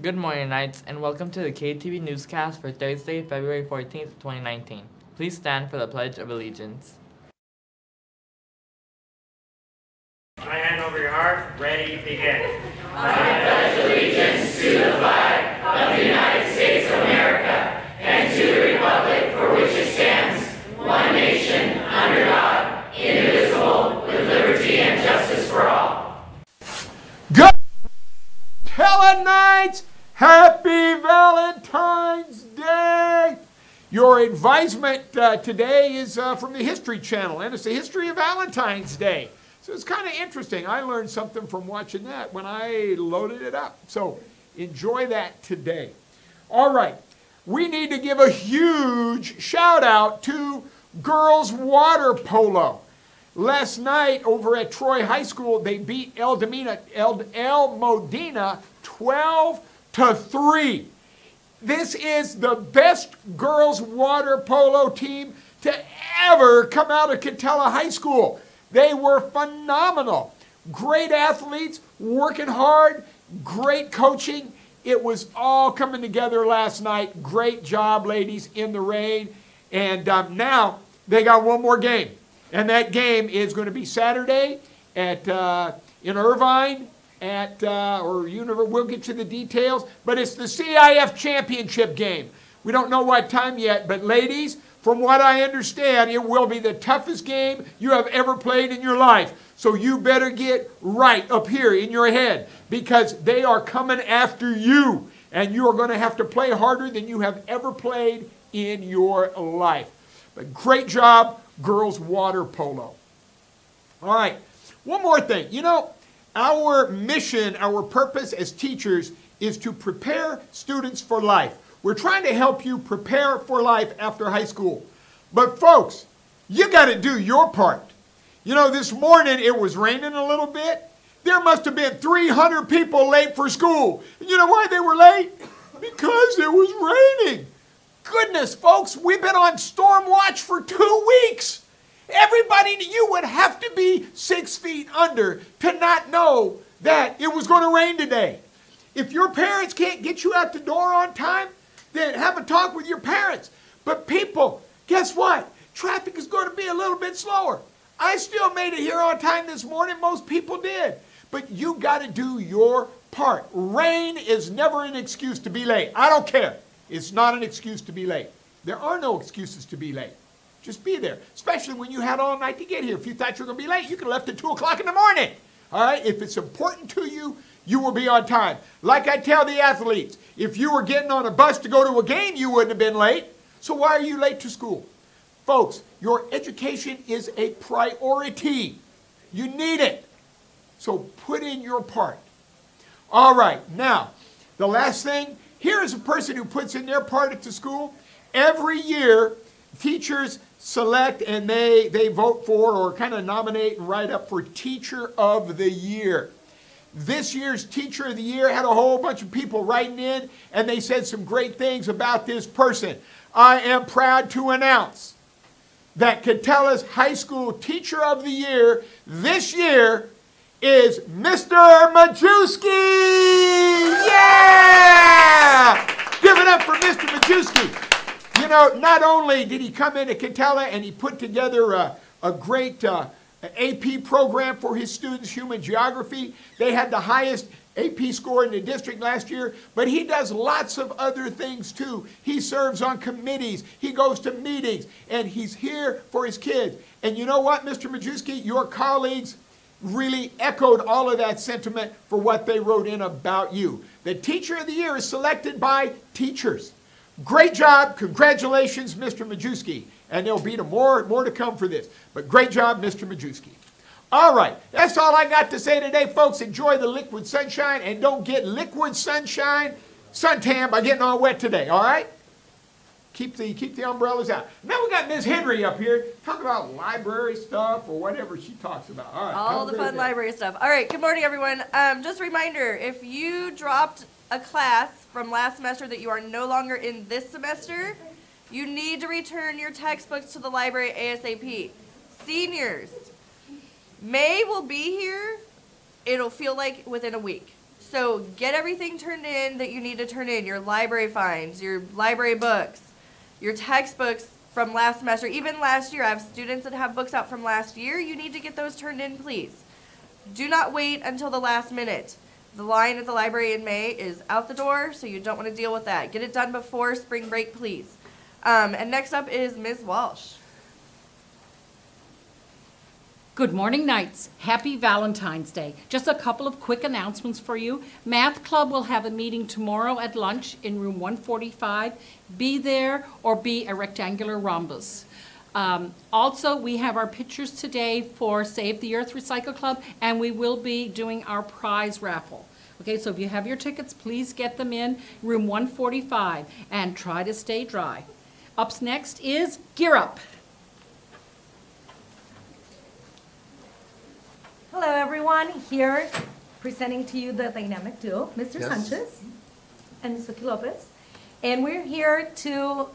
Good morning, Knights, and welcome to the KTV newscast for Thursday, February 14th, 2019. Please stand for the Pledge of Allegiance. Right hand over your heart, ready, begin. I pledge allegiance to the flag of the United States of America and to the republic for which it stands, one nation, under God, indivisible, with liberty and justice for all. Good Helen Knights, happy Valentine's Day. Your advisement today is from the History Channel, and it's the history of Valentine's Day. So it's kind of interesting. I learned something from watching that when I loaded it up. So enjoy that today. All right. We need to give a huge shout out to girls water polo. Last night over at Troy High School, they beat El Modena 12-3. This is the best girls water polo team to ever come out of Katella High School. They were phenomenal. Great athletes, working hard, great coaching. It was all coming together last night. Great job, ladies, in the rain. And now they got one more game. And that game is going to be Saturday at in Irvine we'll get you the details. But it's the CIF championship game. We don't know what time yet, but ladies, from what I understand, it will be the toughest game you have ever played in your life. So you better get right up here in your head because they are coming after you. And you are going to have to play harder than you have ever played in your life. But great job, girls water polo. All right, one more thing. You know, our mission, our purpose as teachers is to prepare students for life. We're trying to help you prepare for life after high school. But folks, you got to do your part. You know, this morning it was raining a little bit. There must have been 300 people late for school. And you know why they were late? Because it was raining. Goodness, folks, we've been on storm watch for 2 weeks. Everybody, you would have to be 6 feet under to not know that it was going to rain today. If your parents can't get you out the door on time, then have a talk with your parents. But people, guess what? Traffic is going to be a little bit slower. I still made it here on time this morning. Most people did. But you got to do your part. Rain is never an excuse to be late. I don't care. It's not an excuse to be late. There are no excuses to be late. Just be there, especially when you had all night to get here. If you thought you were going to be late, you could have left at 2 o'clock in the morning. All right? If it's important to you, you will be on time. Like I tell the athletes, if you were getting on a bus to go to a game, you wouldn't have been late. So why are you late to school? Folks, your education is a priority. You need it. So put in your part. All right, now, the last thing, here is a person who puts in their part at the school. Every year, teachers select and they vote for or kind of nominate and write up for Teacher of the Year. This year's Teacher of the Year had a whole bunch of people writing in, and they said some great things about this person. I am proud to announce that Catella's High School Teacher of the Year this year is Mr. Majewski! Yeah! Give it up for Mr. Majewski. You know, not only did he come into Katella and he put together a great AP program for his students, human geography. They had the highest AP score in the district last year, but he does lots of other things too. He serves on committees, he goes to meetings, and he's here for his kids. And you know what, Mr. Majewski, your colleagues really echoed all of that sentiment for what they wrote in about you. The Teacher of the Year is selected by teachers. Great job. Congratulations, Mr. Majewski. And there'll be more to come for this. But great job, Mr. Majewski. All right. That's all I got to say today, folks. Enjoy the liquid sunshine and don't get liquid sunshine suntan by getting all wet today. All right? Keep the umbrellas out. Now we got Ms. Henry up here. Talk about library stuff or whatever she talks about. All right. All the fun library stuff. All right. Good morning, everyone. Just a reminder, if you dropped a class from last semester that you are no longer in this semester, you need to return your textbooks to the library ASAP. Seniors, May will be here. It'll feel like within a week. So get everything turned in that you need to turn in, your library fines, your library books, your textbooks from last semester, even last year. I have students that have books out from last year. You need to get those turned in, please. Do not wait until the last minute. The line at the library in May is out the door, so you don't want to deal with that. Get it done before spring break, please. And next up is Ms. Walsh. Good morning, Knights. Happy Valentine's Day. Just a couple of quick announcements for you. Math Club will have a meeting tomorrow at lunch in room 145. Be there or be a rectangular rhombus. Also, we have our pictures today for Save the Earth Recycle Club, and we will be doing our prize raffle. Okay, so if you have your tickets, please get them in room 145 and try to stay dry. Up next is Gear Up. Hello everyone, here presenting to you the dynamic duo, Mr. Sanchez and Suki Lopez. And we're here to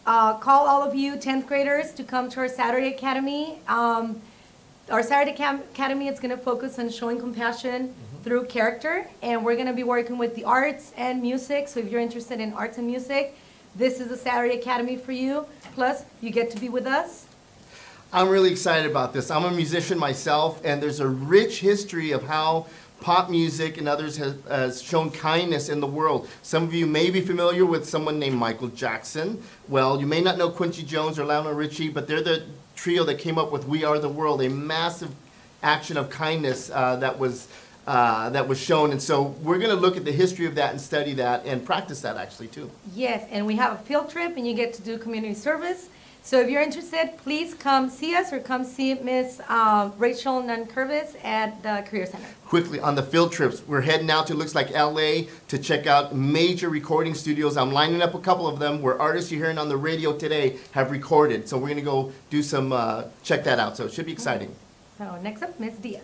call all of you 10th graders to come to our Saturday Academy. Our Saturday Academy is going to focus on showing compassion through character, and we're going to be working with the arts and music. So if you're interested in arts and music, this is the Saturday Academy for you. Plus, you get to be with us. I'm really excited about this. I'm a musician myself, and there's a rich history of how pop music and others has shown kindness in the world. Some of you may be familiar with someone named Michael Jackson. Well, you may not know Quincy Jones or Lionel Richie, but they're the trio that came up with We Are the World, a massive action of kindness that was shown. And so we're going to look at the history of that and study that and practice that actually too. Yes, and we have a field trip, and you get to do community service. So if you're interested, please come see us or come see Miss Rachel Nunkervis at the Career Center. Quickly, on the field trips, we're heading out to, looks like LA, to check out major recording studios. I'm lining up a couple of them where artists you're hearing on the radio today have recorded. So we're going to go do some, check that out. So it should be exciting. So next up, Miss Diaz.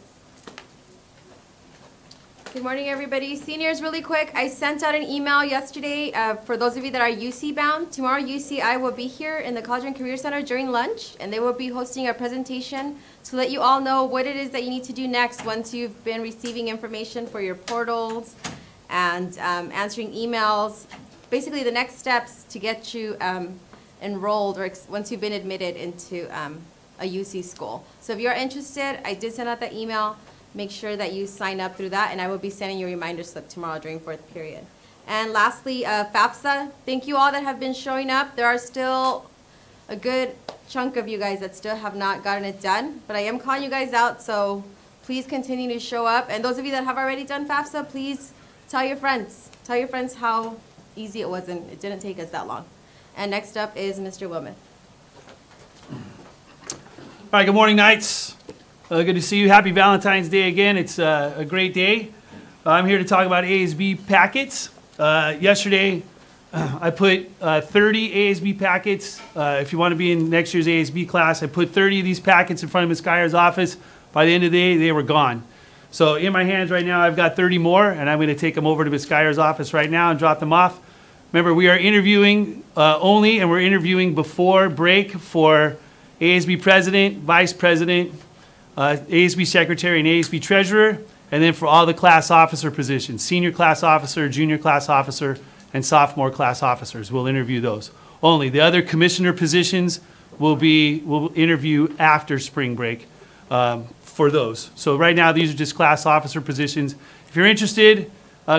Good morning, everybody. Seniors, really quick, I sent out an email yesterday for those of you that are UC bound. Tomorrow, UCI will be here in the College and Career Center during lunch, and they will be hosting a presentation to let you all know what it is that you need to do next once you've been receiving information for your portals and answering emails. Basically, the next steps to get you enrolled or once you've been admitted into a UC school. So if you're interested, I did send out that email. Make sure that you sign up through that, and I will be sending you a reminder slip tomorrow during fourth period. And lastly, FAFSA, thank you all that have been showing up. There are still a good chunk of you guys that still have not gotten it done, but I am calling you guys out, so please continue to show up. And those of you that have already done FAFSA, please tell your friends. Tell your friends how easy it was, and it didn't take us that long. And next up is Mr. Wilmoth. All right, good morning, Knights. Good to see you. Happy Valentine's Day again. It's a great day. I'm here to talk about ASB packets. Yesterday, I put 30 ASB packets. If you want to be in next year's ASB class, I put 30 of these packets in front of Ms. Geyer's office. By the end of the day, they were gone. So in my hands right now, I've got 30 more, and I'm going to take them over to Ms. Geyer's office right now and drop them off. Remember, we are interviewing only, and we're interviewing before break for ASB president, vice president, ASB secretary, and ASB treasurer, and then for all the class officer positions, senior class officer, junior class officer, and sophomore class officers. We'll interview those only. The other commissioner positions we'll interview after spring break for those. So right now, these are just class officer positions. If you're interested,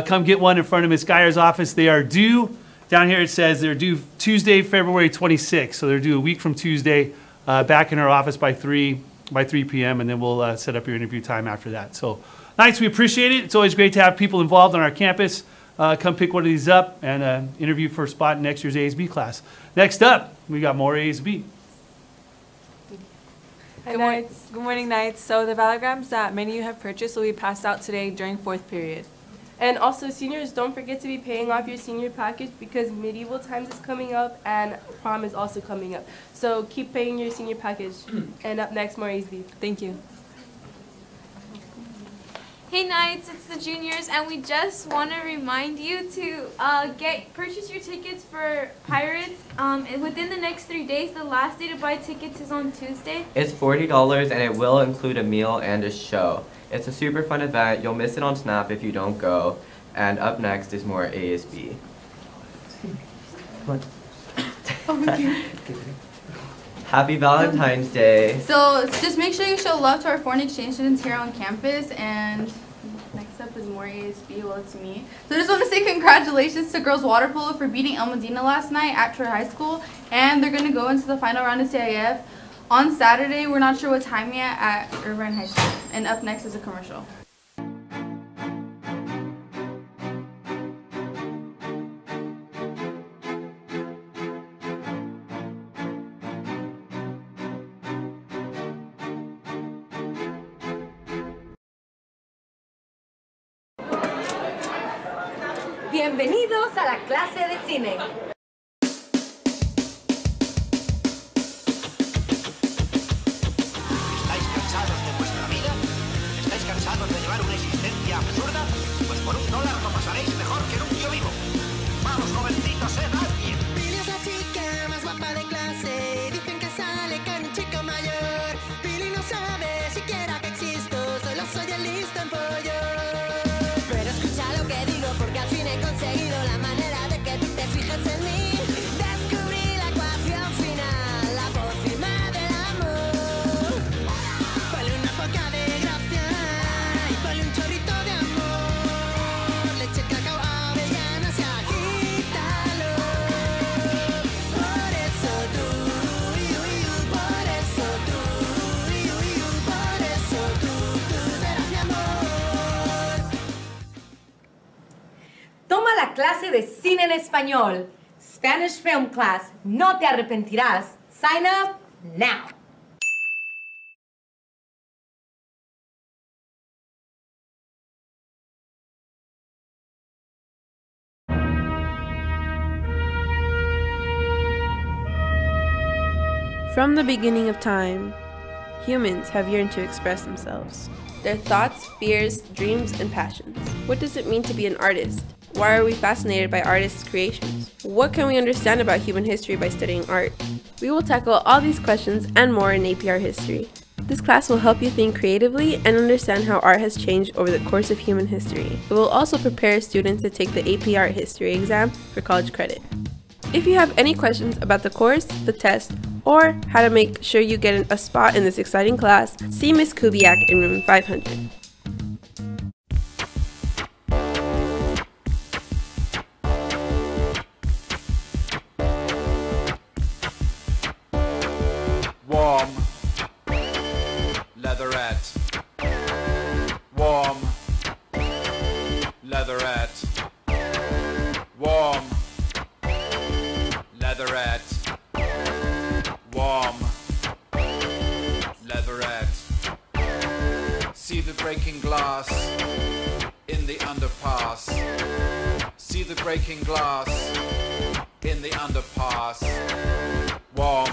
come get one in front of Ms. Geyer's office. They are due, down here it says they're due Tuesday, February 26th. So they're due a week from Tuesday, back in our office by 3 p.m., and then we'll set up your interview time after that. So, Knights, we appreciate it. It's always great to have people involved on our campus. Come pick one of these up and interview for a spot in next year's ASB class. Next up, we got more ASB. Good morning, Knights. So the valograms that many of you have purchased will be passed out today during fourth period. And also, seniors, don't forget to be paying off your senior package because medieval times is coming up and prom is also coming up. So keep paying your senior package. And up next, more ASB. Thank you. Hey Knights, it's the juniors, and we just want to remind you to purchase your tickets for Pirates. Within the next 3 days, the last day to buy tickets is on Tuesday. It's $40 and it will include a meal and a show. It's a super fun event. You'll miss it on Snap if you don't go. And up next is more ASB. Happy Valentine's Day. So just make sure you show love to our foreign exchange students here on campus. And next up is more ASB. Well, it's me. So I just want to say congratulations to girls water polo for beating El Medina last night at Troy High School. And they're going to go into the final round of CIF on Saturday. We're not sure what time yet at Irvine High School. And up next is a commercial. Bienvenidos a la clase de cine. ¿Estáis cansados de vuestra vida? ¿Estáis cansados de llevar una existencia absurda? Pues por $1 lo pasaréis mejor que en un tío vivo. Vamos, jovencitos, sed alguien. Pili es la chica más guapa de clase. Dicen que sale con un chico mayor. Pili no sabe siquiera que existo. Solo soy el listo en pollo. Pero escucha lo que digo porque al fin he conseguido la manera de que tú te fijes en mí. Descubrí la ecuación final, la pócima del amor. Ponle una poca de gracia y ponle un chorrito de amor. Leche, cacao, avellanas y agítalo. Por eso tú, por eso tú, por eso tú serás mi amor. Toma la clase de cine en español. Spanish Film Class. No te arrepentirás. Sign up now. From the beginning of time, humans have yearned to express themselves. Their thoughts, fears, dreams, and passions. What does it mean to be an artist? Why are we fascinated by artists' creations? What can we understand about human history by studying art? We will tackle all these questions and more in AP Art History. This class will help you think creatively and understand how art has changed over the course of human history. It will also prepare students to take the AP Art History exam for college credit. If you have any questions about the course, the test, or how to make sure you get a spot in this exciting class, see Ms. Kubiak in room 500. Warm, leatherette. Warm, leatherette. Warm, leatherette. Warm, leatherette. See the breaking glass in the underpass. See the breaking glass in the underpass. Warm.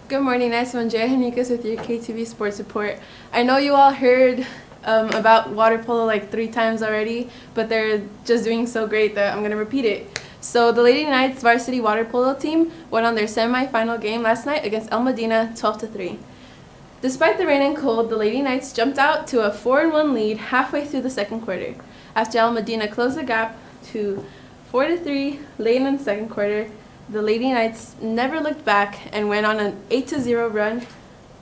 Good morning, nice one. Jaya Henriquez with your KTV Sports Report. I know you all heard about water polo like 3 times already, but they're just doing so great that I'm going to repeat it. So the Lady Knights varsity water polo team went on their semi-final game last night against El Medina 12-3. Despite the rain and cold, the Lady Knights jumped out to a 4-1 lead halfway through the second quarter. After El Medina closed the gap to 4-3 late in the second quarter, the Lady Knights never looked back and went on an 8-0 run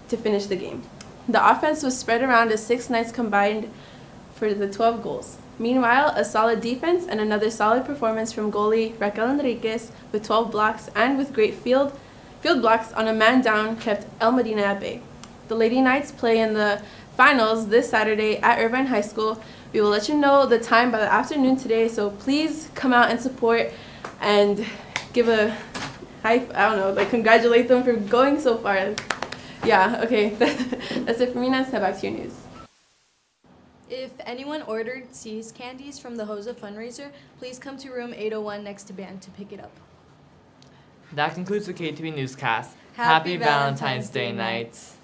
to finish the game. The offense was spread around as 6 Knights combined for the 12 goals. Meanwhile, a solid defense and another solid performance from goalie Raquel Enriquez with 12 blocks and with great field blocks on a man down kept El Medina at bay. The Lady Knights play in the finals this Saturday at Irvine High School. We will let you know the time by the afternoon today, so please come out and support and give a hype, I don't know, like congratulate them for going so far. Yeah, okay, that's it for me now. Step back to your news. If anyone ordered See's candies from the HOSA fundraiser, please come to room 801 next to band to pick it up. That concludes the KTV newscast. Happy Valentine's Day, Nights.